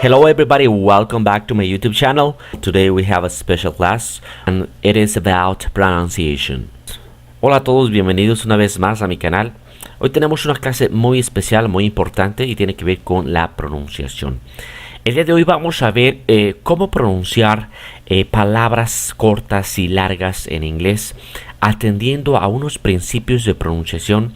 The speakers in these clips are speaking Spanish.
Hello everybody, welcome back to my YouTube channel. Today we have a special class and it is about pronunciation. Hola a todos, bienvenidos una vez más a mi canal. Hoy tenemos una clase muy especial, muy importante y tiene que ver con la pronunciación. El día de hoy vamos a ver cómo pronunciar palabras cortas y largas en inglés, atendiendo a unos principios de pronunciación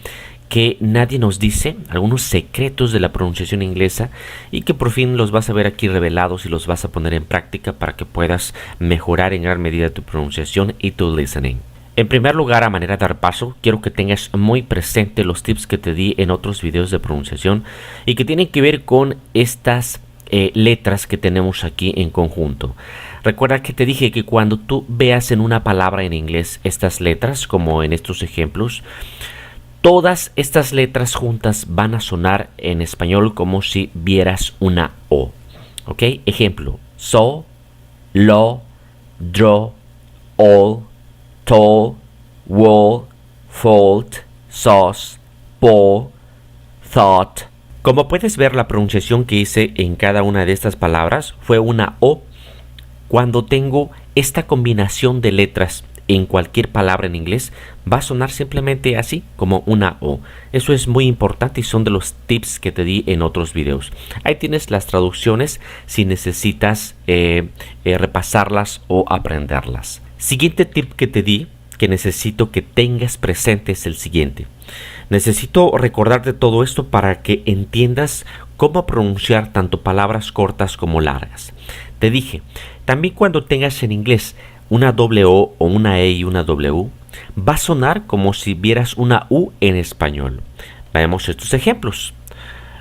que nadie nos dice, algunos secretos de la pronunciación inglesa y que por fin los vas a ver aquí revelados y los vas a poner en práctica para que puedas mejorar en gran medida tu pronunciación y tu listening. En primer lugar, a manera de dar paso, quiero que tengas muy presente los tips que te di en otros videos de pronunciación y que tienen que ver con estas letras que tenemos aquí en conjunto. Recuerda que te dije que cuando tú veas en una palabra en inglés estas letras, como en estos ejemplos, todas estas letras juntas van a sonar en español como si vieras una O. ¿Ok? Ejemplo. So, lo, dro, all, tall, wall, fault, sauce, po, thought. Como puedes ver, la pronunciación que hice en cada una de estas palabras fue una O cuando tengo esta combinación de letras. En cualquier palabra en inglés va a sonar simplemente así, como una O. Eso es muy importante y son de los tips que te di en otros videos. Ahí tienes las traducciones si necesitas repasarlas o aprenderlas. Siguiente tip que te di, que necesito que tengas presente, es el siguiente. Necesito recordarte todo esto para que entiendas cómo pronunciar tanto palabras cortas como largas. Te dije, también cuando tengas en inglés una doble O o una E y una W, va a sonar como si vieras una U en español. Veamos estos ejemplos.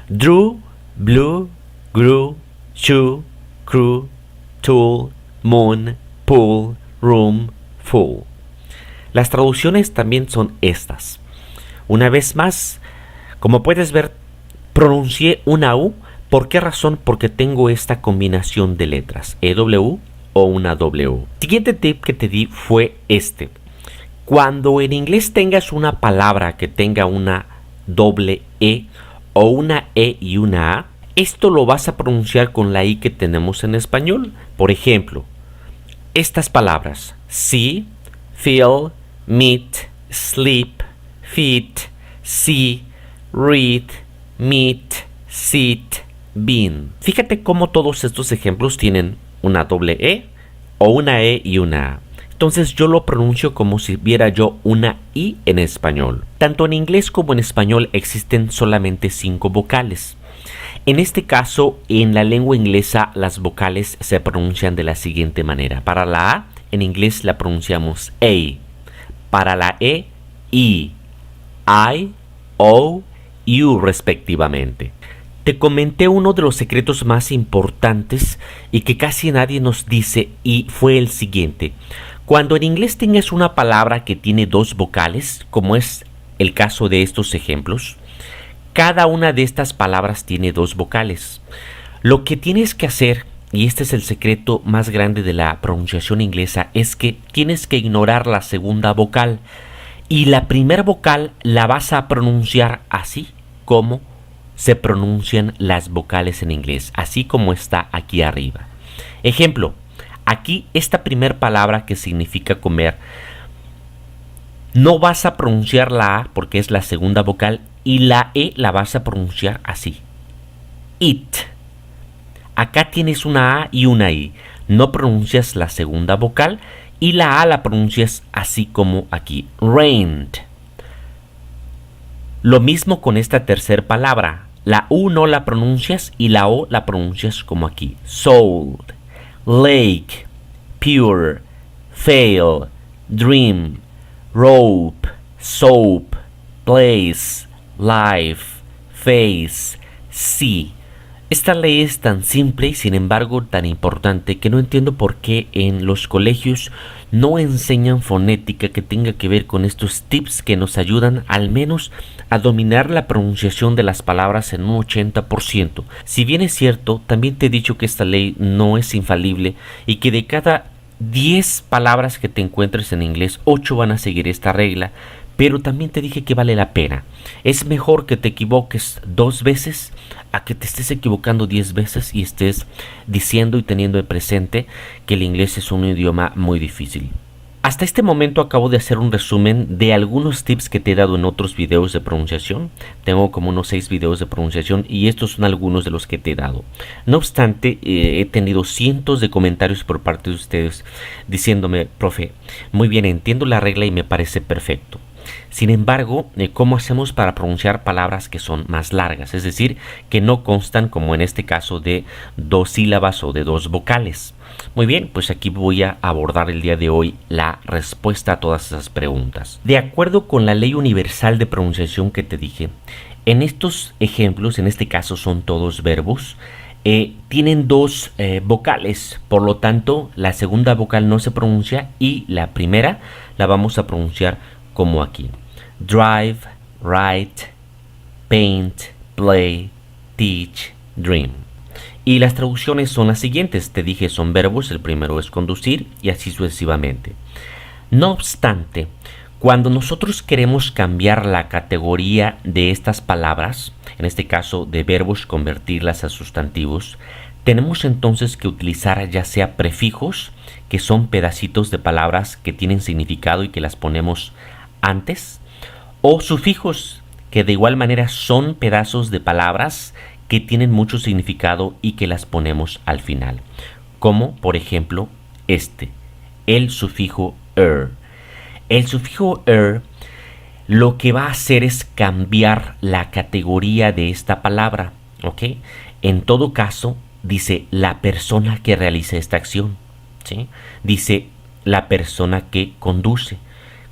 Drew, blue, grew, shoe, crew, tool, moon, pool, room, full. Las traducciones también son estas. Una vez más, como puedes ver, pronuncié una U. ¿Por qué razón? Porque tengo esta combinación de letras, EW o una W. Siguiente tip que te di fue este. Cuando en inglés tengas una palabra que tenga una doble E o una E y una A, esto lo vas a pronunciar con la I que tenemos en español. Por ejemplo, estas palabras: see, feel, meet, sleep, feed, see, read, meet, sit, been. Fíjate cómo todos estos ejemplos tienen una doble E o una E y una A. Entonces yo lo pronuncio como si viera yo una I en español. Tanto en inglés como en español existen solamente 5 vocales. En este caso, en la lengua inglesa, las vocales se pronuncian de la siguiente manera. Para la A, en inglés la pronunciamos A. Para la E, I, O, U respectivamente. Te comenté uno de los secretos más importantes y que casi nadie nos dice, y fue el siguiente. Cuando en inglés tengas una palabra que tiene 2 vocales, como es el caso de estos ejemplos, cada una de estas palabras tiene 2 vocales. Lo que tienes que hacer, y este es el secreto más grande de la pronunciación inglesa, es que tienes que ignorar la segunda vocal y la primera vocal la vas a pronunciar así como se pronuncian las vocales en inglés, así como está aquí arriba. Ejemplo, aquí esta primera palabra que significa comer, no vas a pronunciar la A porque es la segunda vocal y la E la vas a pronunciar así. Eat. Acá tienes una A y una I. No pronuncias la segunda vocal y la A la pronuncias así como aquí. Rained. Lo mismo con esta tercera palabra. La U no la pronuncias y la O la pronuncias como aquí. Sold, lake, pure, fail, dream, rope, soap, place, life, face, sea. Esta ley es tan simple y sin embargo tan importante que no entiendo por qué en los colegios no enseñan fonética que tenga que ver con estos tips que nos ayudan al menos a dominar la pronunciación de las palabras en un 80%. Si bien es cierto, también te he dicho que esta ley no es infalible y que de cada 10 palabras que te encuentres en inglés, 8 van a seguir esta regla, pero también te dije que vale la pena. Es mejor que te equivoques 2 veces a que te estés equivocando 10 veces y estés diciendo y teniendo en presente que el inglés es un idioma muy difícil. Hasta este momento acabo de hacer un resumen de algunos tips que te he dado en otros videos de pronunciación. Tengo como unos 6 videos de pronunciación y estos son algunos de los que te he dado. No obstante, he tenido cientos de comentarios por parte de ustedes diciéndome: profe, muy bien, entiendo la regla y me parece perfecto. Sin embargo, ¿cómo hacemos para pronunciar palabras que son más largas? Es decir, que no constan, como en este caso, de 2 sílabas o de 2 vocales. Muy bien, pues aquí voy a abordar el día de hoy la respuesta a todas esas preguntas. De acuerdo con la ley universal de pronunciación que te dije, en estos ejemplos, en este caso son todos verbos, tienen 2 vocales, por lo tanto la segunda vocal no se pronuncia y la primera la vamos a pronunciar como aquí: drive, write, paint, play, teach, dream. Y las traducciones son las siguientes. Te dije, son verbos, el primero es conducir y así sucesivamente. No obstante, cuando nosotros queremos cambiar la categoría de estas palabras, en este caso de verbos, convertirlas a sustantivos, tenemos entonces que utilizar ya sea prefijos, que son pedacitos de palabras que tienen significado y que las ponemos antes, o sufijos, que de igual manera son pedazos de palabras que tienen mucho significado y que las ponemos al final, como por ejemplo el sufijo er. El sufijo er lo que va a hacer es cambiar la categoría de esta palabra, ¿ok? En todo caso, dice la persona que realiza esta acción, ¿sí? Dice la persona que conduce.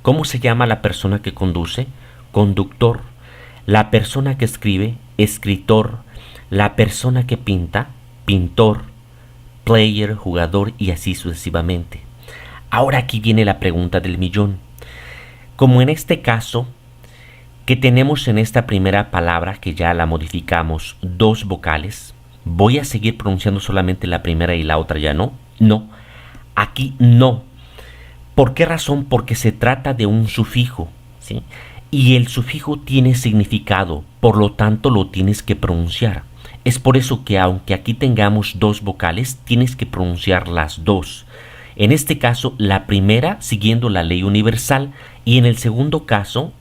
¿Cómo se llama la persona que conduce? Conductor. La persona que escribe, escritor. La persona que pinta, pintor. Player, jugador y así sucesivamente. Ahora aquí viene la pregunta del millón. Como en este caso, que tenemos en esta primera palabra, que ya la modificamos, 2 vocales, ¿voy a seguir pronunciando solamente la primera y la otra ya no? No, aquí no. ¿Por qué razón? Porque se trata de un sufijo, ¿sí? Y el sufijo tiene significado, por lo tanto lo tienes que pronunciar. Es por eso que aunque aquí tengamos 2 vocales, tienes que pronunciar las 2. En este caso, la primera siguiendo la ley universal y en el segundo caso,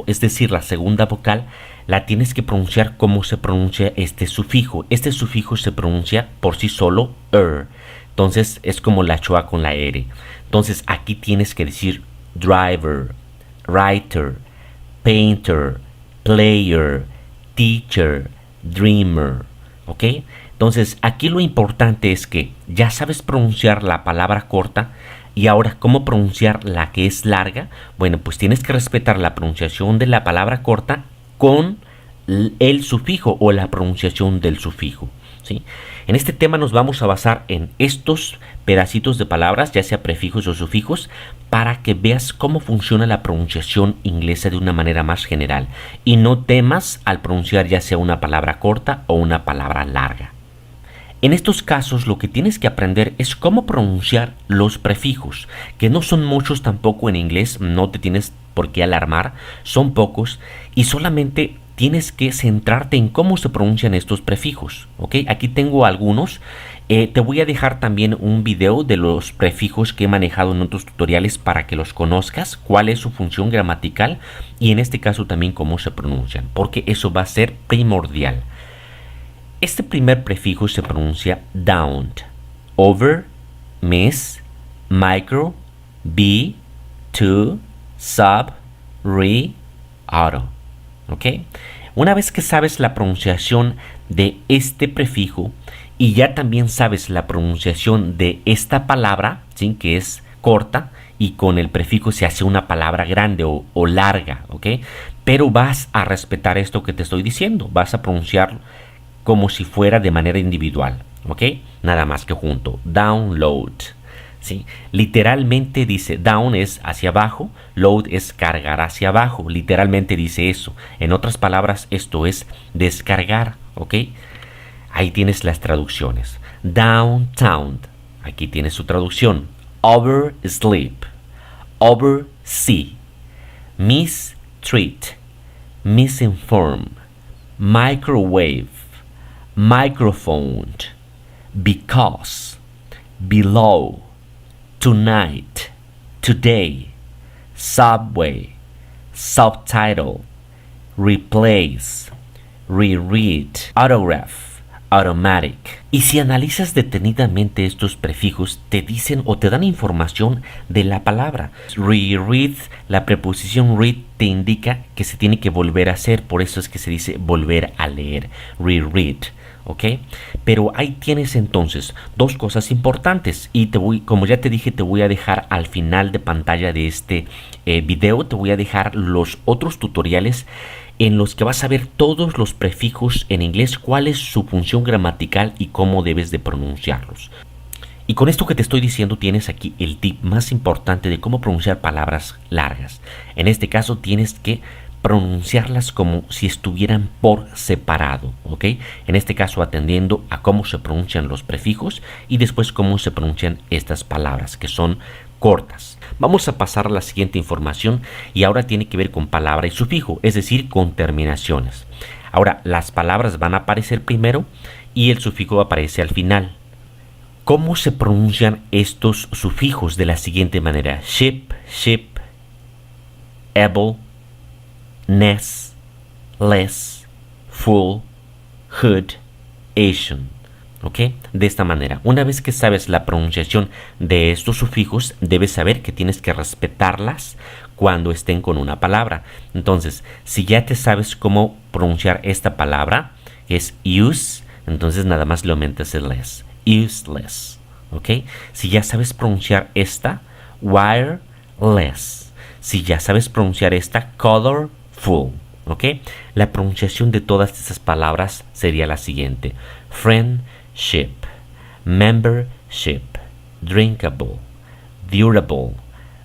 es decir, la segunda vocal, la tienes que pronunciar como se pronuncia este sufijo. Este sufijo se pronuncia por sí solo er. Entonces es como la choa con la R. Entonces aquí tienes que decir driver, writer, painter, player, teacher, dreamer, ¿ok? Entonces aquí lo importante es que ya sabes pronunciar la palabra corta y ahora cómo pronunciar la que es larga. Bueno, pues tienes que respetar la pronunciación de la palabra corta con el sufijo o la pronunciación del sufijo, ¿sí? En este tema nos vamos a basar en estos pedacitos de palabras, ya sea prefijos o sufijos, para que veas cómo funciona la pronunciación inglesa de una manera más general y no temas al pronunciar ya sea una palabra corta o una palabra larga. En estos casos lo que tienes que aprender es cómo pronunciar los prefijos, que no son muchos tampoco en inglés, no te tienes por qué alarmar, son pocos y solamente tienes que centrarte en cómo se pronuncian estos prefijos, ¿ok? Aquí tengo algunos. Te voy a dejar también un video de los prefijos que he manejado en otros tutoriales para que los conozcas, cuál es su función gramatical y en este caso también cómo se pronuncian, porque eso va a ser primordial. Este primer prefijo se pronuncia down, over, miss, micro, be, to, sub, re, auto. ¿Ok? Una vez que sabes la pronunciación de este prefijo y ya también sabes la pronunciación de esta palabra, ¿sí? Que es corta y con el prefijo se hace una palabra grande o larga, ¿ok? Pero vas a respetar esto que te estoy diciendo, vas a pronunciarlo como si fuera de manera individual, ¿ok? Nada más que junto. Download, ¿sí? Literalmente dice down es hacia abajo, load es cargar hacia abajo. Literalmente dice eso. En otras palabras, esto es descargar, ¿ok? Ahí tienes las traducciones. Downtown, aquí tienes su traducción. Oversleep, oversee, mistreat, misinform, microwave, microphone, because, below, tonight, today, subway, subtitle, replace, reread, autograph, automatic. Y si analizas detenidamente estos prefijos, te dicen o te dan información de la palabra. Reread, la preposición read te indica que se tiene que volver a hacer, por eso es que se dice volver a leer, reread. ¿Ok? Pero ahí tienes entonces dos cosas importantes y como ya te dije, te voy a dejar al final de pantalla de este video, te voy a dejar los otros tutoriales en los que vas a ver todos los prefijos en inglés, cuál es su función gramatical y cómo debes de pronunciarlos. Y con esto que te estoy diciendo tienes aquí el tip más importante de cómo pronunciar palabras largas. En este caso tienes que pronunciarlas como si estuvieran por separado, ¿ok? En este caso atendiendo a cómo se pronuncian los prefijos y después cómo se pronuncian estas palabras que son cortas. Vamos a pasar a la siguiente información y ahora tiene que ver con palabra y sufijo, es decir, con terminaciones. Ahora, las palabras van a aparecer primero y el sufijo aparece al final. ¿Cómo se pronuncian estos sufijos? De la siguiente manera: ship, ship, able, ness, less, full, hood, Asian. ¿Ok? De esta manera, una vez que sabes la pronunciación de estos sufijos, debes saber que tienes que respetarlas cuando estén con una palabra. Entonces, si ya te sabes cómo pronunciar esta palabra, que es use, entonces nada más le aumentas el less. Useless. ¿Ok? Si ya sabes pronunciar esta, wireless. Si ya sabes pronunciar esta, colorful. ¿Ok? La pronunciación de todas estas palabras sería la siguiente: friendship, membership, drinkable, durable,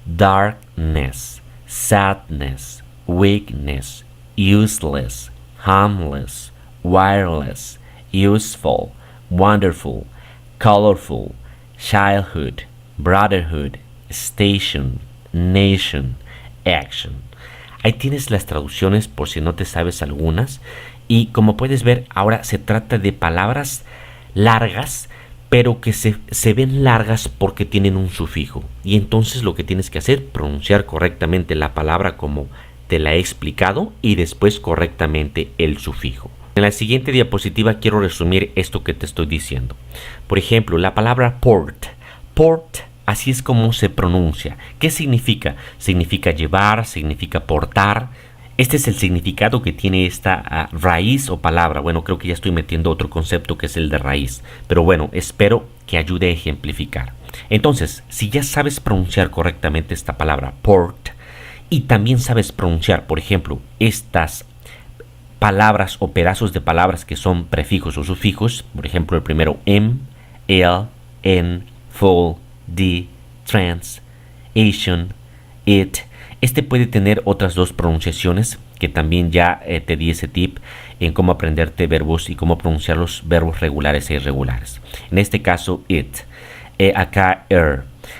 darkness, sadness, weakness, useless, harmless, wireless, useful, wonderful, colorful, childhood, brotherhood, station, nation, action. Ahí tienes las traducciones por si no te sabes algunas. Y como puedes ver, ahora se trata de palabras largas, pero que se ven largas porque tienen un sufijo. Y entonces lo que tienes que hacer, pronunciar correctamente la palabra como te la he explicado y después correctamente el sufijo. En la siguiente diapositiva quiero resumir esto que te estoy diciendo. Por ejemplo, la palabra port. Port, así es como se pronuncia. ¿Qué significa? Significa llevar, significa portar. Este es el significado que tiene esta raíz o palabra. Bueno, creo que ya estoy metiendo otro concepto que es el de raíz. Pero bueno, espero que ayude a ejemplificar. Entonces, si ya sabes pronunciar correctamente esta palabra port y también sabes pronunciar, por ejemplo, estas palabras o pedazos de palabras que son prefijos o sufijos, por ejemplo, el primero m, el, en, full, the, trans, Asian, it. Este puede tener otras dos pronunciaciones que también ya te di ese tip en cómo aprenderte verbos y cómo pronunciar los verbos regulares e irregulares. En este caso, it. Acá,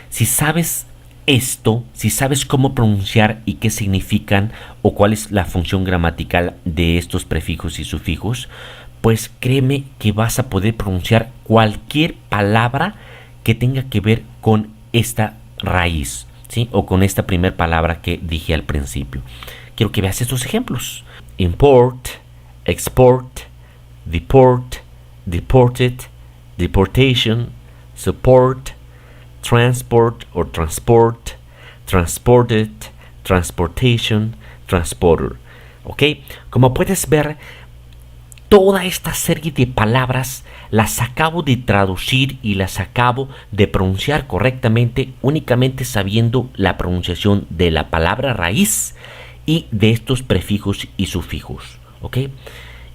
Si sabes esto, si sabes cómo pronunciar y qué significan o cuál es la función gramatical de estos prefijos y sufijos, pues créeme que vas a poder pronunciar cualquier palabra que tenga que ver con esta raíz, ¿sí? O con esta primera palabra que dije al principio. Quiero que veas estos ejemplos: import, export, deport, deported, deportation, support, transport or transport, transported, transportation, transporter. ¿Ok? Como puedes ver, toda esta serie de palabras las acabo de traducir y las acabo de pronunciar correctamente únicamente sabiendo la pronunciación de la palabra raíz y de estos prefijos y sufijos. ¿Ok?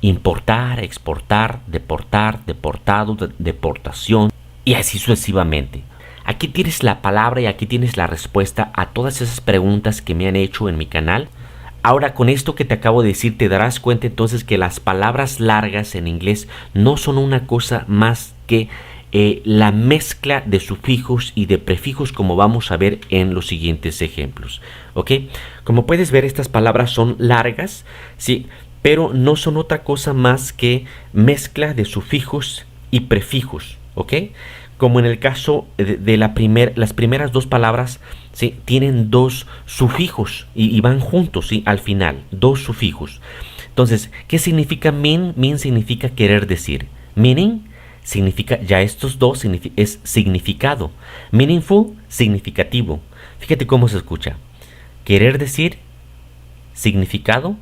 Importar, exportar, deportar, deportado, deportación y así sucesivamente. Aquí tienes la palabra y aquí tienes la respuesta a todas esas preguntas que me han hecho en mi canal. Ahora, con esto que te acabo de decir, te darás cuenta entonces que las palabras largas en inglés no son una cosa más que la mezcla de sufijos y de prefijos, como vamos a ver en los siguientes ejemplos. ¿Ok? Como puedes ver, estas palabras son largas, ¿sí? Pero no son otra cosa más que mezcla de sufijos y prefijos. ¿Ok? Como en el caso de las primeras dos palabras, ¿sí? Tienen dos sufijos y van juntos, ¿sí? Al final, dos sufijos. Entonces, ¿qué significa mean? Mean significa querer decir. Meaning significa, ya estos dos es significado. Meaningful, significativo. Fíjate cómo se escucha. Querer decir, significado,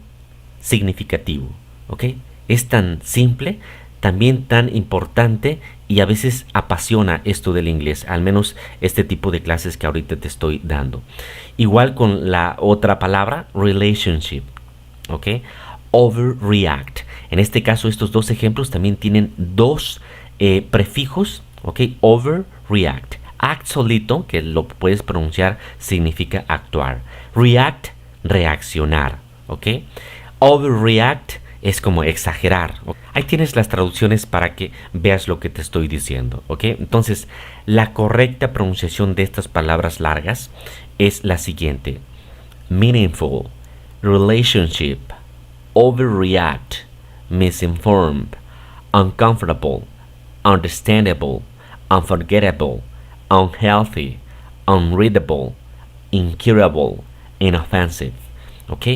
significativo. ¿Ok? Es tan simple, también tan importante, y a veces apasiona esto del inglés, al menos este tipo de clases que ahorita te estoy dando. Igual con la otra palabra, relationship. ¿Ok? Overreact. En este caso, estos dos ejemplos también tienen dos prefijos. ¿Ok? Overreact. Act solito, que lo puedes pronunciar, significa actuar. React, reaccionar. ¿Ok? Overreact es como exagerar. Ahí tienes las traducciones para que veas lo que te estoy diciendo. ¿Ok? Entonces, la correcta pronunciación de estas palabras largas es la siguiente: meaningful, relationship, overreact, misinformed, uncomfortable, understandable, unforgettable, unhealthy, unreadable, incurable, inoffensive. ¿Ok?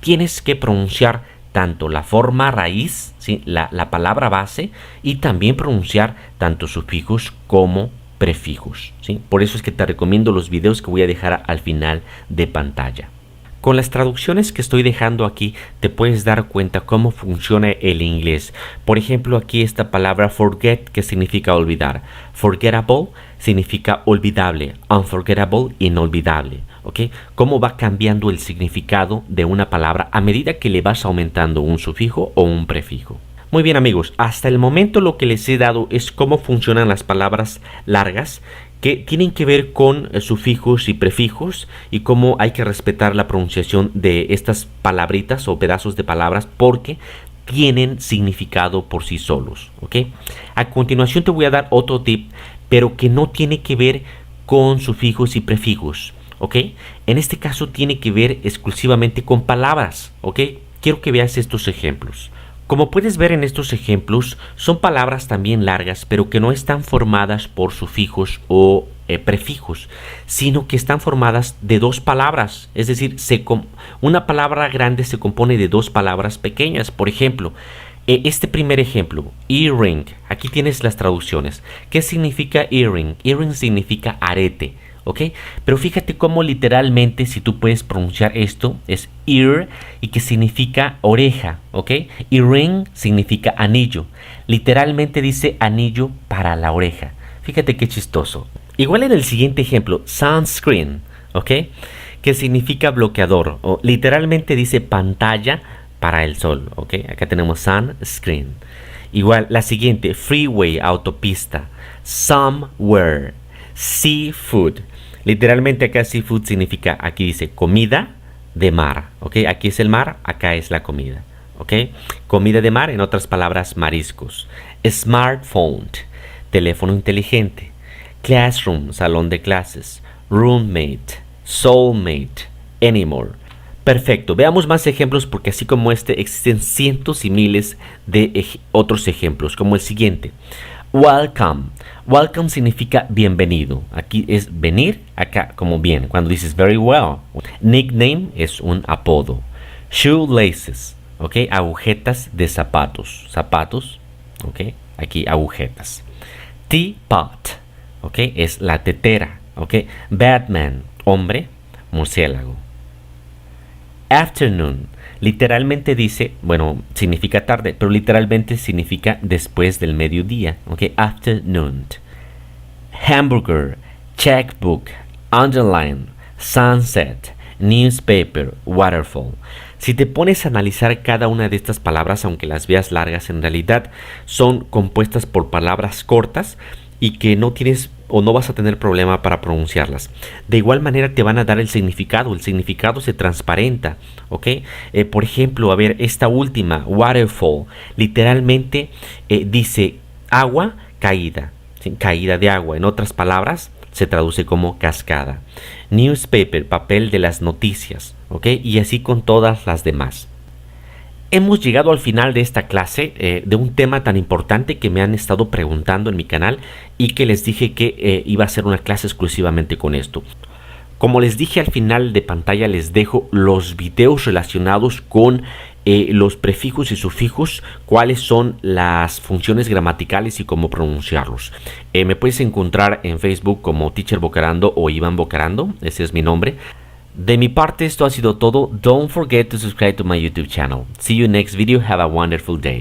Tienes que pronunciar tanto la forma raíz, ¿sí? la palabra base, y también pronunciar tanto sufijos como prefijos, ¿sí? Por eso es que te recomiendo los videos que voy a dejar al final de pantalla. Con las traducciones que estoy dejando aquí, te puedes dar cuenta cómo funciona el inglés. Por ejemplo, aquí esta palabra forget, que significa olvidar. Forgettable significa olvidable. Unforgettable, inolvidable. ¿Ok? Cómo va cambiando el significado de una palabra a medida que le vas aumentando un sufijo o un prefijo. Muy bien, amigos, hasta el momento lo que les he dado es cómo funcionan las palabras largas, que tienen que ver con sufijos y prefijos, y cómo hay que respetar la pronunciación de estas palabritas o pedazos de palabras, porque tienen significado por sí solos. ¿Ok? A continuación te voy a dar otro tip, pero que no tiene que ver con sufijos y prefijos. ¿Ok? En este caso tiene que ver exclusivamente con palabras. ¿Ok? Quiero que veas estos ejemplos. Como puedes ver en estos ejemplos, son palabras también largas, pero que no están formadas por sufijos o prefijos, sino que están formadas de dos palabras. Es decir, una palabra grande se compone de dos palabras pequeñas. Por ejemplo, este primer ejemplo, earring. Aquí tienes las traducciones. ¿Qué significa earring? Earring significa arete. ¿Ok? Pero fíjate cómo literalmente, si tú puedes pronunciar esto, es ear, y que significa oreja. ¿Ok? Earring significa anillo. Literalmente dice anillo para la oreja. Fíjate qué chistoso. Igual en el siguiente ejemplo, sunscreen. ¿Ok? Que significa bloqueador. O literalmente dice pantalla para el sol. ¿Ok? Acá tenemos sunscreen. Igual la siguiente, freeway, autopista. Somewhere. Seafood. Literalmente acá seafood significa, aquí dice comida de mar. ¿Ok? Aquí es el mar, acá es la comida. ¿Ok? Comida de mar, en otras palabras, mariscos. Smartphone, teléfono inteligente. Classroom, salón de clases. Roommate, soulmate, anymore. Perfecto, veamos más ejemplos, porque así como este existen cientos y miles de otros ejemplos, como el siguiente. Welcome. Welcome significa bienvenido. Aquí es venir, acá como bien, cuando dices very well. Nickname es un apodo. Shoelaces, ¿ok? Agujetas de zapatos. Zapatos, ¿ok? Aquí agujetas. Teapot, ¿ok? Es la tetera, ¿ok? Batman, hombre, murciélago. Afternoon, literalmente dice, bueno, significa tarde, pero literalmente significa después del mediodía. ¿Ok? Afternoon. Hamburger, checkbook, underline, sunset, newspaper, waterfall. Si te pones a analizar cada una de estas palabras, aunque las veas largas, en realidad son compuestas por palabras cortas y que no tienes o no vas a tener problema para pronunciarlas. De igual manera te van a dar el significado se transparenta, ¿ok? Por ejemplo, a ver, esta última, waterfall, literalmente dice agua caída, ¿sí? Caída de agua. En otras palabras, se traduce como cascada. Newspaper, papel de las noticias, ¿ok? Y así con todas las demás. Hemos llegado al final de esta clase de un tema tan importante que me han estado preguntando en mi canal y que les dije que iba a ser una clase exclusivamente con esto. Como les dije al final de pantalla, les dejo los videos relacionados con los prefijos y sufijos, cuáles son las funciones gramaticales y cómo pronunciarlos. Me puedes encontrar en Facebook como Teacher Bocarando o Iván Bocarando, ese es mi nombre. De mi parte esto ha sido todo. Don't forget to subscribe to my YouTube channel. See you next video. Have a wonderful day.